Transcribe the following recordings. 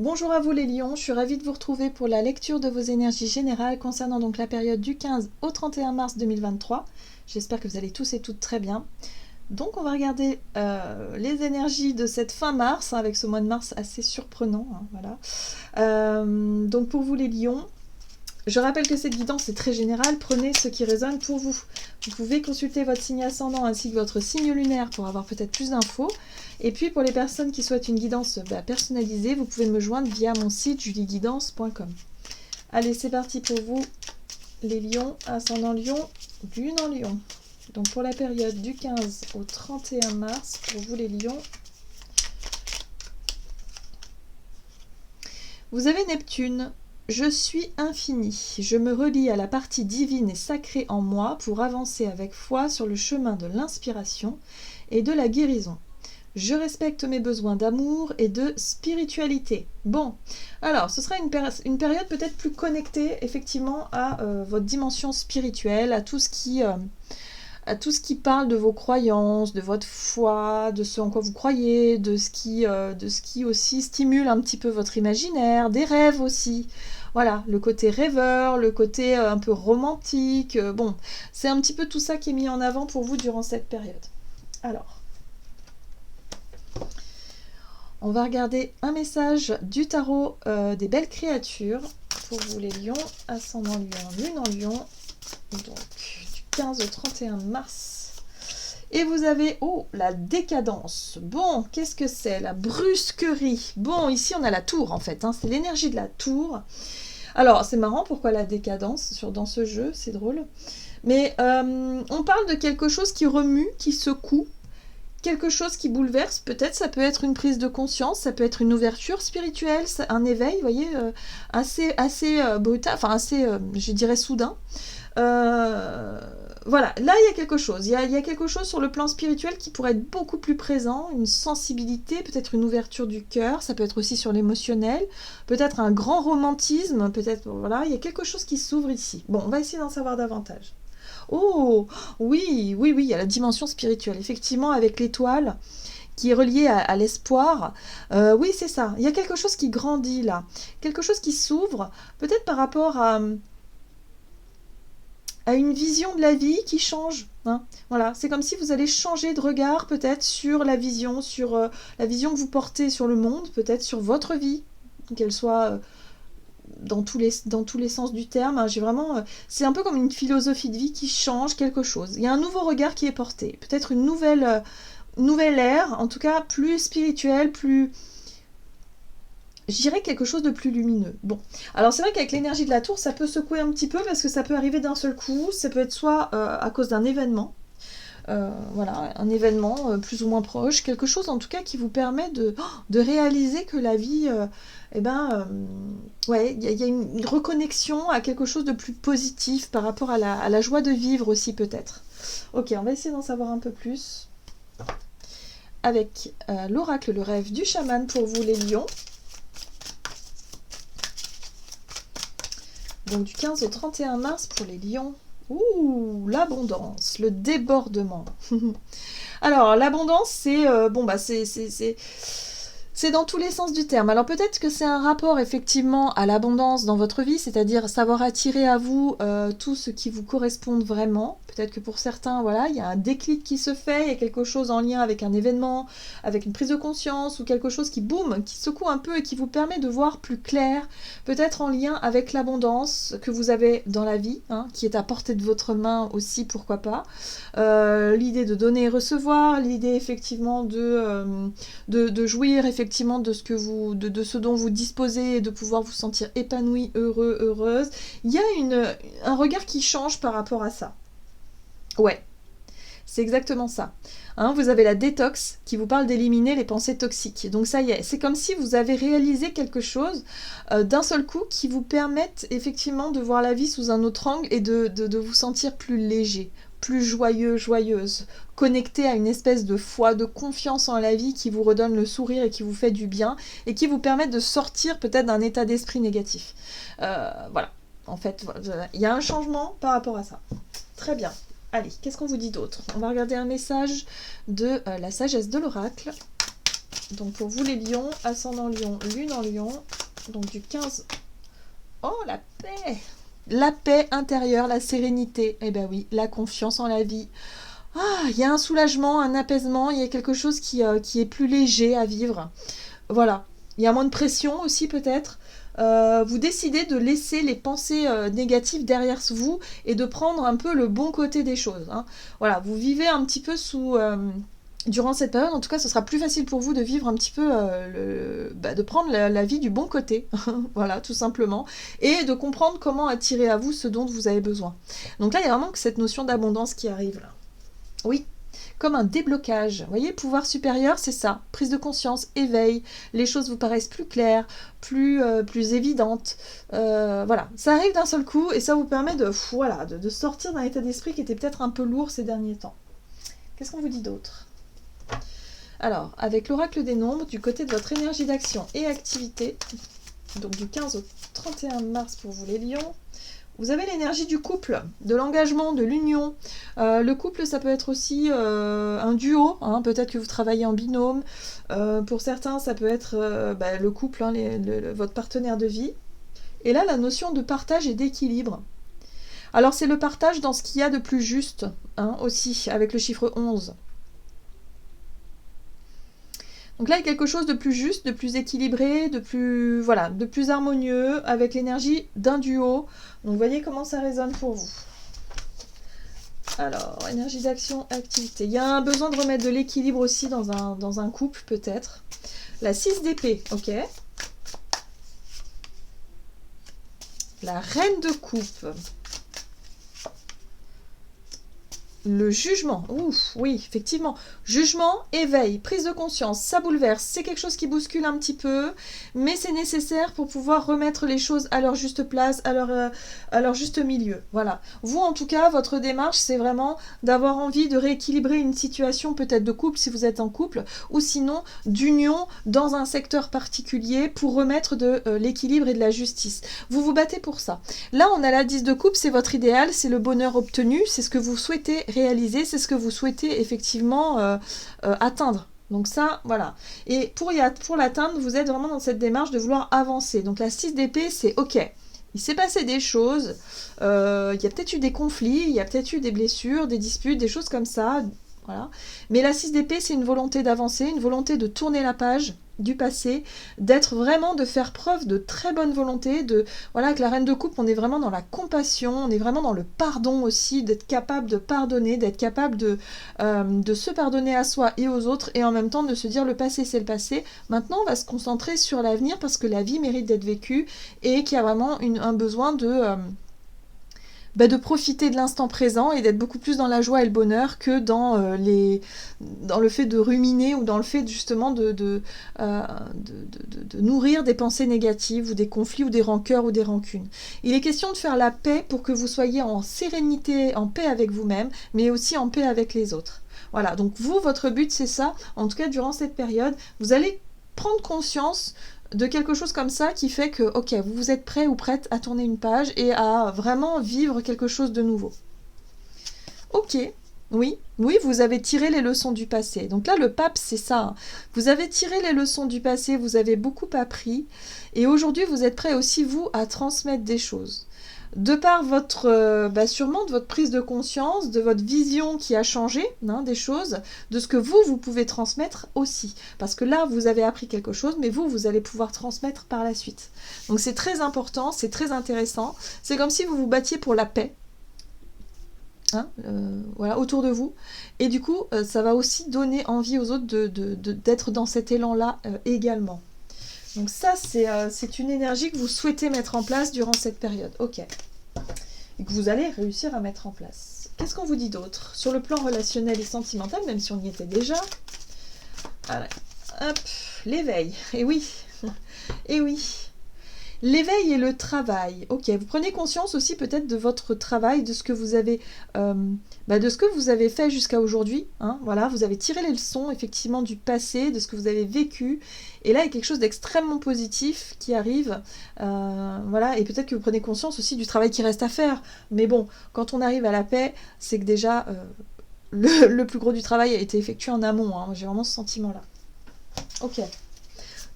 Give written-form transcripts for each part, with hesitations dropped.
Bonjour à vous les lions, je suis ravie de vous retrouver pour la lecture de vos énergies générales concernant donc la période du 15 au 31 mars 2023. J'espère que vous allez tous et toutes très bien. Donc on va regarder les énergies de cette fin mars, hein, avec ce mois de mars assez surprenant. Hein, voilà. Donc pour vous les lions, je rappelle que cette guidance est très générale, prenez ce qui résonne pour vous. Vous pouvez consulter votre signe ascendant ainsi que votre signe lunaire pour avoir peut-être plus d'infos. Et puis pour les personnes qui souhaitent une guidance personnalisée, vous pouvez me joindre via mon site julieguidance.com. Allez, c'est parti pour vous, les lions, ascendant lion, lune en lion. Donc pour la période du 15 au 31 mars, pour vous les lions, vous avez Neptune. Je suis infini, je me relie à la partie divine et sacrée en moi pour avancer avec foi sur le chemin de l'inspiration et de la guérison. Je respecte mes besoins d'amour et de spiritualité. Bon, alors ce sera une période peut-être plus connectée effectivement à votre dimension spirituelle, à tout ce qui parle de vos croyances, de votre foi, de ce en quoi vous croyez, de ce qui aussi stimule un petit peu votre imaginaire, des rêves aussi. Voilà, le côté rêveur, le côté un peu romantique. Bon, c'est un petit peu tout ça qui est mis en avant pour vous durant cette période. Alors, on va regarder un message du tarot des belles créatures pour vous les lions, ascendant lion, lune en lion, donc du 15 au 31 mars. Et vous avez, oh, la décadence. Bon, qu'est-ce que c'est? La brusquerie. Bon, ici on a la tour en fait, hein, c'est l'énergie de la tour. Alors, c'est marrant, pourquoi la décadence dans ce jeu, c'est drôle. Mais on parle de quelque chose qui remue, qui secoue, quelque chose qui bouleverse, peut-être ça peut être une prise de conscience, ça peut être une ouverture spirituelle, un éveil, vous voyez, assez brutal, enfin assez, je dirais, soudain. Voilà, là il y a quelque chose. Il y a quelque chose sur le plan spirituel qui pourrait être beaucoup plus présent, une sensibilité, peut-être une ouverture du cœur, ça peut être aussi sur l'émotionnel, peut-être un grand romantisme, peut-être, voilà, il y a quelque chose qui s'ouvre ici. Bon, on va essayer d'en savoir davantage. Oh, oui, oui, oui, il y a la dimension spirituelle, effectivement, avec l'étoile qui est reliée à l'espoir. Oui, c'est ça, il y a quelque chose qui grandit là, quelque chose qui s'ouvre, peut-être par rapport à une vision de la vie qui change. Hein. Voilà, c'est comme si vous allez changer de regard peut-être sur la vision que vous portez sur le monde, peut-être sur votre vie, qu'elle soit dans tous les sens du terme. Hein. C'est un peu comme une philosophie de vie qui change quelque chose. Il y a un nouveau regard qui est porté, peut-être une nouvelle ère, en tout cas plus spirituelle, plus... Je dirais quelque chose de plus lumineux. Bon, alors c'est vrai qu'avec l'énergie de la tour, ça peut secouer un petit peu parce que ça peut arriver d'un seul coup. Ça peut être soit à cause d'un événement, voilà, un événement plus ou moins proche, quelque chose en tout cas qui vous permet de réaliser que la vie, ouais, il y a une reconnexion à quelque chose de plus positif par rapport à la joie de vivre aussi peut-être. Ok, on va essayer d'en savoir un peu plus avec l'oracle, le rêve du chaman pour vous les lions. Donc du 15 au 31 mars pour les lions. Ouh, l'abondance, le débordement. Alors, l'abondance, c'est dans tous les sens du terme. Alors peut-être que c'est un rapport effectivement à l'abondance dans votre vie, c'est-à-dire savoir attirer à vous tout ce qui vous correspond vraiment. Peut-être que pour certains, voilà, il y a un déclic qui se fait, il y a quelque chose en lien avec un événement, avec une prise de conscience ou quelque chose qui boum, qui secoue un peu et qui vous permet de voir plus clair, peut-être en lien avec l'abondance que vous avez dans la vie, hein, qui est à portée de votre main aussi, pourquoi pas. L'idée de donner et recevoir, l'idée effectivement de jouir effectivement de ce dont vous disposez et de pouvoir vous sentir épanoui, heureux, heureuse. Il y a un regard qui change par rapport à ça. Ouais, c'est exactement ça. Hein, vous avez la détox qui vous parle d'éliminer les pensées toxiques. Donc ça y est, c'est comme si vous avez réalisé quelque chose d'un seul coup qui vous permette effectivement de voir la vie sous un autre angle et de vous sentir plus léger, plus joyeux, joyeuse, connecté à une espèce de foi, de confiance en la vie qui vous redonne le sourire et qui vous fait du bien et qui vous permet de sortir peut-être d'un état d'esprit négatif. Voilà, en fait, il y a un changement par rapport à ça. Très bien. Allez, qu'est-ce qu'on vous dit d'autre? On va regarder un message de la sagesse de l'oracle Donc pour vous les lions, ascendant lion, lune en lion, donc du 15... Oh, la paix! La paix intérieure, la sérénité, eh ben oui, la confiance en la vie. Ah, il y a un soulagement, un apaisement, il y a quelque chose qui est plus léger à vivre. Voilà, il y a moins de pression aussi peut-être. Vous décidez de laisser les pensées négatives derrière vous et de prendre un peu le bon côté des choses. Hein. Voilà, vous vivez un petit peu sous... durant cette période, en tout cas, ce sera plus facile pour vous de vivre un petit peu, de prendre la vie du bon côté, voilà, tout simplement, et de comprendre comment attirer à vous ce dont vous avez besoin. Donc là, il y a vraiment que cette notion d'abondance qui arrive là. Oui, comme un déblocage. Vous voyez, pouvoir supérieur, c'est ça. Prise de conscience, éveil, les choses vous paraissent plus claires, plus évidentes. Voilà, ça arrive d'un seul coup et ça vous permet de sortir d'un état d'esprit qui était peut-être un peu lourd ces derniers temps. Qu'est-ce qu'on vous dit d'autre ? Alors, avec l'oracle des nombres, du côté de votre énergie d'action et activité, donc du 15 au 31 mars pour vous les lions, vous avez l'énergie du couple, de l'engagement, de l'union. Le couple, ça peut être aussi un duo, hein, peut-être que vous travaillez en binôme. Pour certains, ça peut être le couple, hein, votre partenaire de vie. Et là, la notion de partage et d'équilibre. Alors, c'est le partage dans ce qu'il y a de plus juste, hein, aussi, avec le chiffre 11. Donc là, il y a quelque chose de plus juste, de plus équilibré, de plus harmonieux, avec l'énergie d'un duo. Donc vous voyez comment ça résonne pour vous. Alors, énergie d'action, activité. Il y a un besoin de remettre de l'équilibre aussi dans un couple, peut-être. La 6 d'épée, ok. La reine de coupe. Le jugement, ouf, oui, effectivement. Jugement, éveil, prise de conscience, ça bouleverse. C'est quelque chose qui bouscule un petit peu, mais c'est nécessaire pour pouvoir remettre les choses à leur juste place, à leur juste milieu. Voilà. Vous, en tout cas, votre démarche, c'est vraiment d'avoir envie de rééquilibrer une situation peut-être de couple si vous êtes en couple, ou sinon d'union dans un secteur particulier pour remettre de l'équilibre et de la justice. Vous vous battez pour ça. Là, on a la 10 de coupe, c'est votre idéal, c'est le bonheur obtenu, c'est ce que vous souhaitez réaliser, c'est ce que vous souhaitez effectivement atteindre. Donc ça, voilà. Et pour l'atteindre, vous êtes vraiment dans cette démarche de vouloir avancer. Donc la 6 d'épée, c'est ok. Il s'est passé des choses, il y a peut-être eu des conflits, il y a peut-être eu des blessures, des disputes, des choses comme ça. Voilà. Mais la 6 d'épée, c'est une volonté d'avancer, une volonté de tourner la page du passé, de faire preuve de très bonne volonté, avec la reine de coupe, on est vraiment dans la compassion, on est vraiment dans le pardon aussi, d'être capable de pardonner, d'être capable de se pardonner à soi et aux autres, et en même temps de se dire le passé c'est le passé. Maintenant on va se concentrer sur l'avenir parce que la vie mérite d'être vécue et qu'il y a vraiment un besoin de profiter de l'instant présent et d'être beaucoup plus dans la joie et le bonheur que dans le fait de ruminer ou dans le fait justement de nourrir des pensées négatives ou des conflits ou des rancœurs ou des rancunes. Il est question de faire la paix pour que vous soyez en sérénité, en paix avec vous-même, mais aussi en paix avec les autres. Voilà, donc vous, votre but c'est ça, en tout cas durant cette période, vous allez prendre conscience de quelque chose comme ça qui fait que, ok, vous êtes prêt ou prête à tourner une page et à vraiment vivre quelque chose de nouveau. Ok, oui, vous avez tiré les leçons du passé. Donc là, le pape, c'est ça. Hein. Vous avez tiré les leçons du passé, vous avez beaucoup appris. Et aujourd'hui, vous êtes prêt aussi, vous, à transmettre des choses. De par sûrement de votre prise de conscience, de votre vision qui a changé, hein, des choses, de ce que vous pouvez transmettre aussi. Parce que là, vous avez appris quelque chose, mais vous allez pouvoir transmettre par la suite. Donc c'est très important, c'est très intéressant. C'est comme si vous vous battiez pour la paix, hein, autour de vous. Et du coup, ça va aussi donner envie aux autres d'être dans cet élan-là également. Donc ça, c'est une énergie que vous souhaitez mettre en place durant cette période. Ok. Et que vous allez réussir à mettre en place. Qu'est-ce qu'on vous dit d'autre ? Sur le plan relationnel et sentimental, même si on y était déjà. Allez, hop, l'éveil. Et oui. Et oui. L'éveil et le travail. Ok, vous prenez conscience aussi peut-être de votre travail, de ce que vous avez, fait jusqu'à aujourd'hui. Hein, voilà, vous avez tiré les leçons effectivement du passé, de ce que vous avez vécu. Et là, il y a quelque chose d'extrêmement positif qui arrive. Et peut-être que vous prenez conscience aussi du travail qui reste à faire. Mais bon, quand on arrive à la paix, c'est que déjà, le plus gros du travail a été effectué en amont. Hein, j'ai vraiment ce sentiment-là. Ok.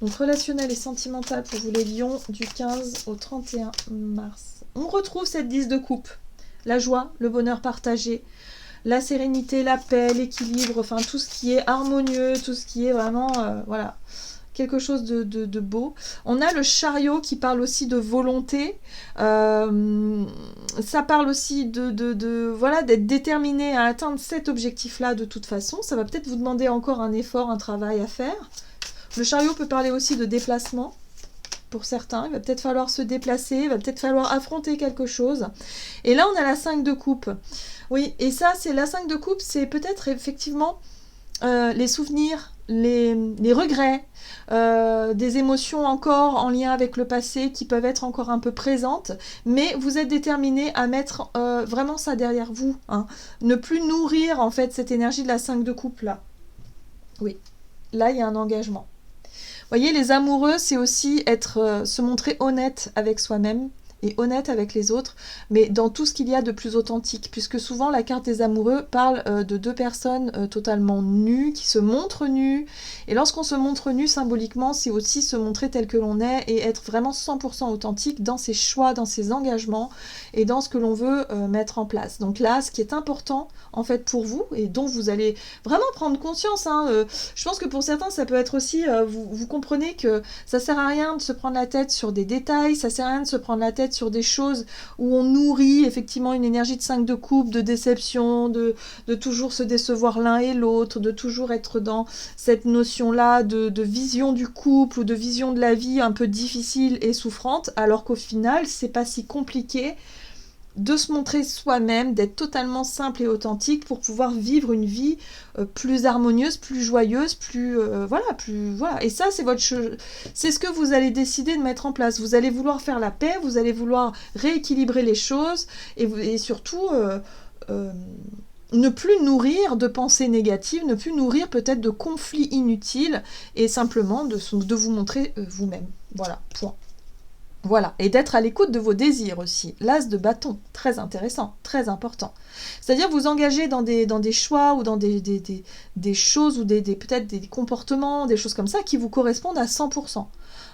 Donc relationnel et sentimental pour vous les lions du 15 au 31 mars. On retrouve cette 10 de coupe. La joie, le bonheur partagé, la sérénité, la paix, l'équilibre, enfin tout ce qui est harmonieux, tout ce qui est vraiment, voilà, quelque chose de beau. On a le chariot qui parle aussi de volonté. Ça parle aussi voilà, d'être déterminé à atteindre cet objectif-là de toute façon. Ça va peut-être vous demander encore un effort, un travail à faire. Le chariot peut parler aussi de déplacement. Pour certains, il va peut-être falloir se déplacer, il va peut-être falloir affronter quelque chose. Et là, on a la 5 de coupe. Oui, et ça, c'est la 5 de coupe, c'est peut-être effectivement les souvenirs, les regrets, des émotions encore en lien avec le passé qui peuvent être encore un peu présentes, mais vous êtes déterminé à mettre vraiment ça derrière vous. Hein. Ne plus nourrir en fait cette énergie de la 5 de coupe là. Oui, là, il y a un engagement. Voyez, les amoureux, c'est aussi se montrer honnête avec soi-même et honnête avec les autres, mais dans tout ce qu'il y a de plus authentique, puisque souvent la carte des amoureux parle de deux personnes totalement nues, qui se montrent nues, et lorsqu'on se montre nu symboliquement, c'est aussi se montrer tel que l'on est et être vraiment 100% authentique dans ses choix, dans ses engagements et dans ce que l'on veut mettre en place. Donc là, ce qui est important en fait pour vous, et dont vous allez vraiment prendre conscience, je pense que pour certains, ça peut être aussi, vous comprenez que ça sert à rien de se prendre la tête sur des détails, ça sert à rien de se prendre la tête sur des choses où on nourrit effectivement une énergie de 5 de coupe, de déception, de toujours se décevoir l'un et l'autre, de toujours être dans cette notion-là de vision du couple ou de vision de la vie un peu difficile et souffrante, alors qu'au final, c'est pas si compliqué de se montrer soi-même, d'être totalement simple et authentique pour pouvoir vivre une vie plus harmonieuse, plus joyeuse, voilà. Et ça, c'est ce que vous allez décider de mettre en place. Vous allez vouloir faire la paix, vous allez vouloir rééquilibrer les choses et surtout ne plus nourrir de pensées négatives, ne plus nourrir peut-être de conflits inutiles et simplement de vous montrer vous-même. Voilà, point. Voilà, et d'être à l'écoute de vos désirs aussi. L'as de bâton, très intéressant, très important. C'est-à-dire vous engager dans des choix ou dans des choses ou peut-être des comportements, des choses comme ça qui vous correspondent à 100%.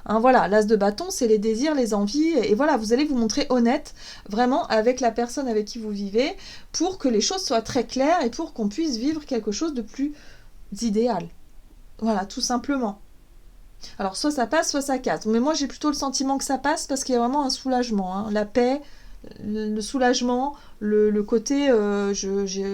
Hein, voilà, l'as de bâton, c'est les désirs, les envies, et voilà, vous allez vous montrer honnête vraiment avec la personne avec qui vous vivez pour que les choses soient très claires et pour qu'on puisse vivre quelque chose de plus idéal. Voilà, tout simplement. Alors soit ça passe, soit ça casse. Mais moi j'ai plutôt le sentiment que ça passe parce qu'il y a vraiment un soulagement. Hein. La paix, le soulagement, le côté...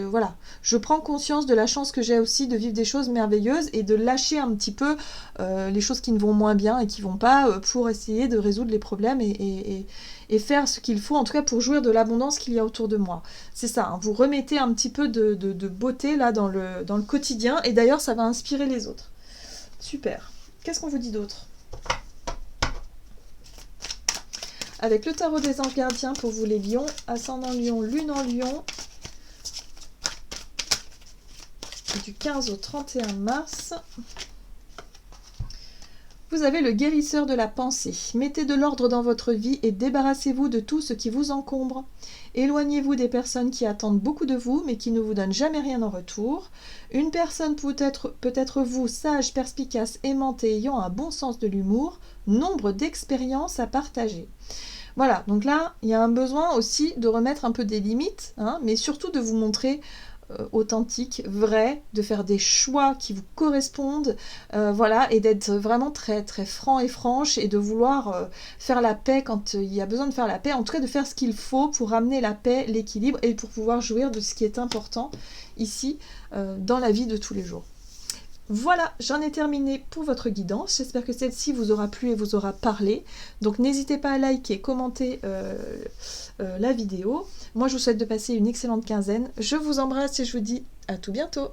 voilà. Je prends conscience de la chance que j'ai aussi de vivre des choses merveilleuses et de lâcher un petit peu les choses qui ne vont moins bien et qui ne vont pas pour essayer de résoudre les problèmes et faire ce qu'il faut, en tout cas pour jouir de l'abondance qu'il y a autour de moi. C'est ça, hein. Vous remettez un petit peu de beauté là dans le quotidien et d'ailleurs ça va inspirer les autres. Super. Qu'est-ce qu'on vous dit d'autre? Avec le tarot des anges gardiens pour vous les lions, ascendant lion, lune en lion, du 15 au 31 mars. Vous avez le guérisseur de la pensée. Mettez de l'ordre dans votre vie et débarrassez-vous de tout ce qui vous encombre. Éloignez-vous des personnes qui attendent beaucoup de vous mais qui ne vous donnent jamais rien en retour. Une personne peut-être vous, sage, perspicace, aimante et ayant un bon sens de l'humour, nombre d'expériences à partager. Voilà, donc là, il y a un besoin aussi de remettre un peu des limites, hein, mais surtout de vous montrer authentique, vrai, de faire des choix qui vous correspondent, voilà, et d'être vraiment très très franc et franche et de vouloir faire la paix quand il y a besoin de faire la paix, en tout cas de faire ce qu'il faut pour ramener la paix, l'équilibre et pour pouvoir jouir de ce qui est important ici dans la vie de tous les jours. Voilà, j'en ai terminé pour votre guidance. J'espère que celle-ci vous aura plu et vous aura parlé. Donc n'hésitez pas à liker, commenter la vidéo. Moi, je vous souhaite de passer une excellente quinzaine. Je vous embrasse et je vous dis à tout bientôt.